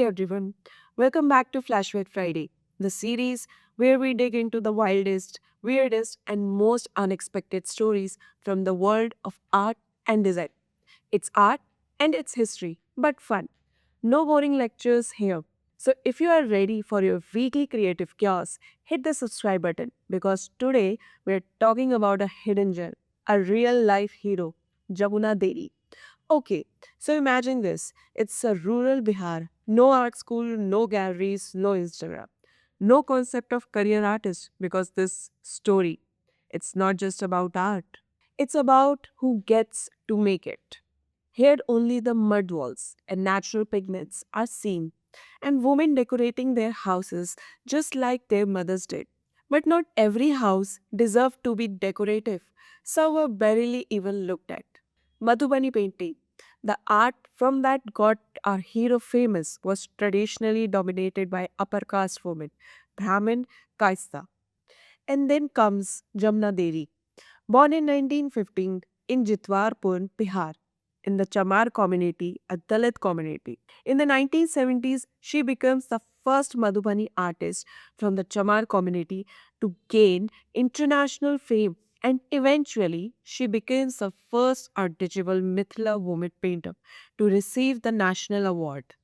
everyone, welcome back to Flashback Friday, the series where we dig into the wildest, weirdest, and most unexpected stories from the world of art and design. It's art and it's history, but fun. No boring lectures here. So, if you are ready for your weekly creative chaos, hit the subscribe button because today we're talking about a hidden gem, a real life hero, Jamuna Devi. Okay, so imagine this. It's a rural Bihar. No art school, no galleries, no Instagram. No concept of career artist because this story, it's not just about art. It's about who gets to make it. Here only the mud walls and natural pigments are seen, and women decorating their houses just like their mothers did. But not every house deserved to be decorative. Some were barely even looked at. Madhubani painting, the art from that got our hero famous, was traditionally dominated by upper caste women, Brahmin, Kaista. And then comes Jamna Devi, born in 1915 in Jitwarpur, Bihar, in the Chamar community, a Dalit community. In the 1970s, she becomes the first Madhubani artist from the Chamar community to gain international fame, and eventually she becomes the first artigible Mithila woman painter to receive the national award.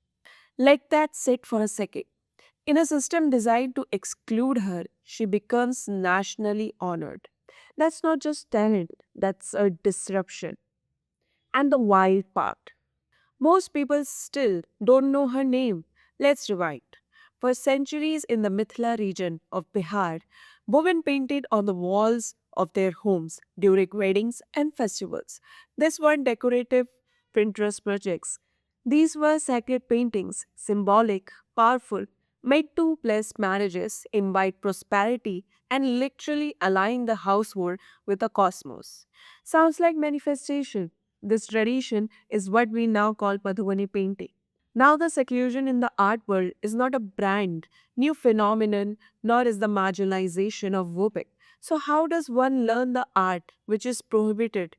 Let that sit for a second. In a system designed to exclude her, she becomes nationally honored. That's not just talent, that's a disruption. And the wild part, most people still don't know her name. Let's rewind. For centuries in the Mithila region of Bihar, women painted on the walls of their homes during weddings and festivals. These weren't decorative Pinterest projects. These were sacred paintings, symbolic, powerful, made to bless marriages, invite prosperity, and literally align the household with the cosmos. Sounds like manifestation. This tradition is what we now call Madhubani painting. Now, the seclusion in the art world is not a brand new phenomenon, nor is the marginalization of women. So, how does one learn the art which is prohibited?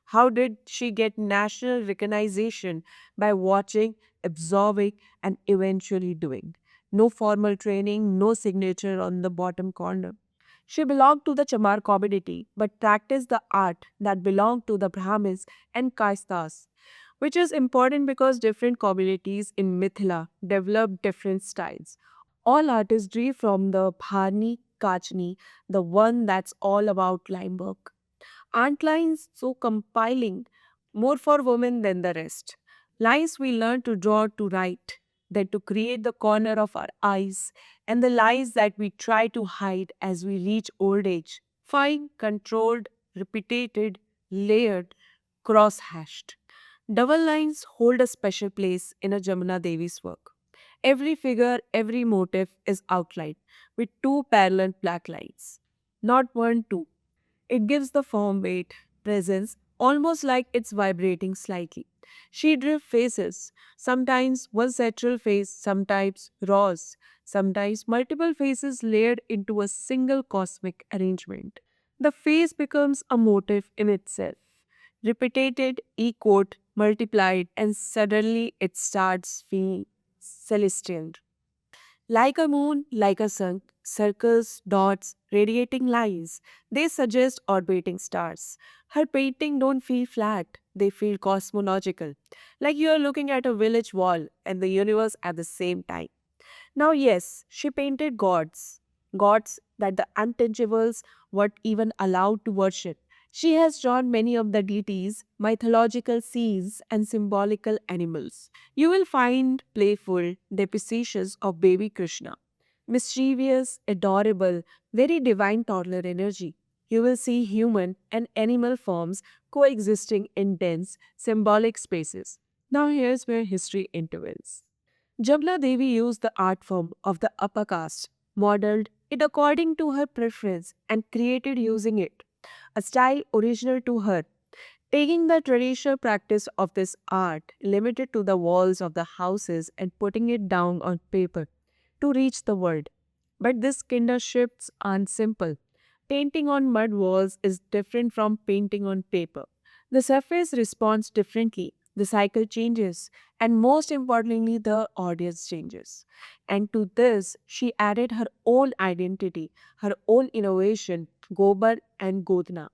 How did she get national recognition? By watching, absorbing, and eventually doing. No formal training, no signature on the bottom corner. She belonged to the Chamar community but practiced the art that belonged to the Brahmins and Kaistas, which is important because different communities in Mithila developed different styles. All artistry from the Bharni Kachni, the one that's all out line work. Ant lines so compiling more for women than the rest. Lines we learn to draw to write, then to create the corner of our eyes, and the lies that we try to hide as we reach old age. Fine, controlled, repeated, layered, cross hashed. Double lines hold a special place in a Jamuna Devi's work. Every figure, every motif is outlined with two parallel black lines. Not one, two. It gives the form weight, presence, almost like it's vibrating slightly. She drew faces, sometimes one central face, sometimes rows, sometimes multiple faces layered into a single cosmic arrangement. The face becomes a motif in itself, repeated, echoed, multiplied, and suddenly it starts feeling celestial. Like a moon, like a sun, circles, dots, radiating lines, they suggest orbiting stars. Her painting don't feel flat, they feel cosmological, like you are looking at a village wall and the universe at the same time. Now, yes, she painted gods, gods that the untouchables were even allowed to worship. She has drawn many of the deities, mythological scenes, and symbolical animals. You will find playful depistations of baby Krishna, mischievous, adorable, very divine toddler energy. You will see human and animal forms coexisting in dense, symbolic spaces. Now, here's where history intervenes. Jamla Devi used the art form of the upper caste, modeled it according to her preference, and created using it, a style original to her, taking the traditional practice of this art limited to the walls of the houses and putting it down on paper to reach the world. But these kinder shifts aren't simple. Painting on mud walls is different from painting on paper. The surface responds differently. the cycle changes, and most importantly, the audience changes. And to this, she added her own identity, her own innovation, Gobar and Godna,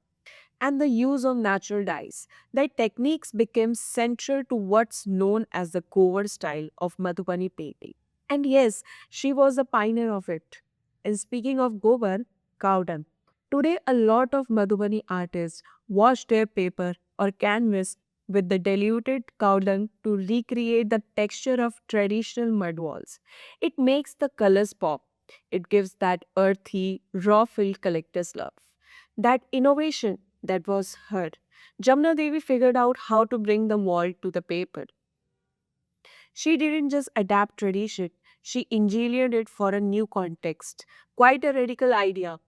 and the use of natural dyes. Their techniques became central to what's known as the cover style of Madhubani painting. And yes, she was a pioneer of it. And speaking of Gobar, cow dung. Today, a lot of Madhubani artists wash their paper or canvas with the diluted cow dung to recreate the texture of traditional mud walls. It makes the colors pop. It gives that earthy, raw feel collectors love. That innovation that was her. Jamna Devi figured out how to bring the wall to the paper. She didn't just adapt tradition, she engineered it for a new context. Quite a radical idea.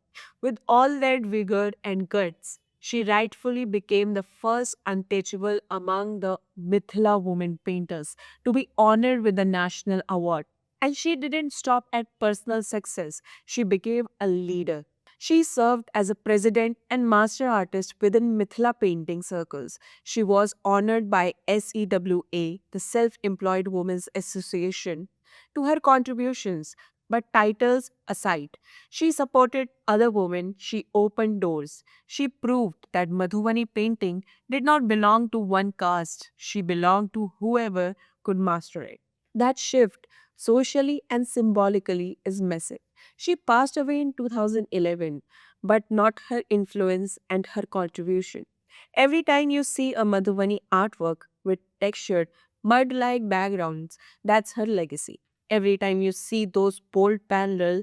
With all that vigor and guts, she rightfully became the first untouchable among the Mithila women painters to be honored with the national award. And she didn't stop at personal success, she became a leader. She served as a president and master artist within Mithila painting circles. She was honored by SEWA, the Self Employed Women's Association, to her contributions. But titles aside, she supported other women, she opened doors. She proved that Madhubani painting did not belong to one caste, she belonged to whoever could master it. That shift, socially and symbolically, is massive. She passed away in 2011, but not her influence and her contribution. Every time you see a Madhubani artwork with textured, mud like backgrounds, that's her legacy. Every time you see those bold parallel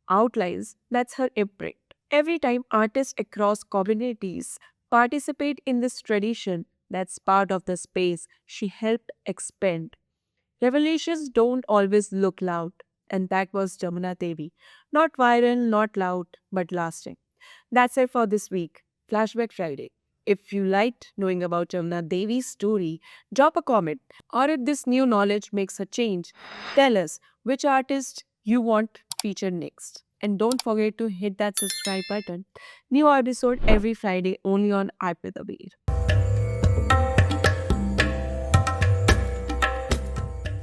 outlines, that's her imprint. Every time artists across communities participate in this tradition, that's part of the space she helped expand. Revelations don't always look loud, and that was Jamuna Devi. Not viral, not loud, but lasting. That's it for this week. Flashback Friday. If you liked knowing about Jamuna Devi's story, drop a comment. Or if this new knowledge makes a change, tell us which artist you want featured next. And don't forget to hit that subscribe button. New episode every Friday only on Art with Abir.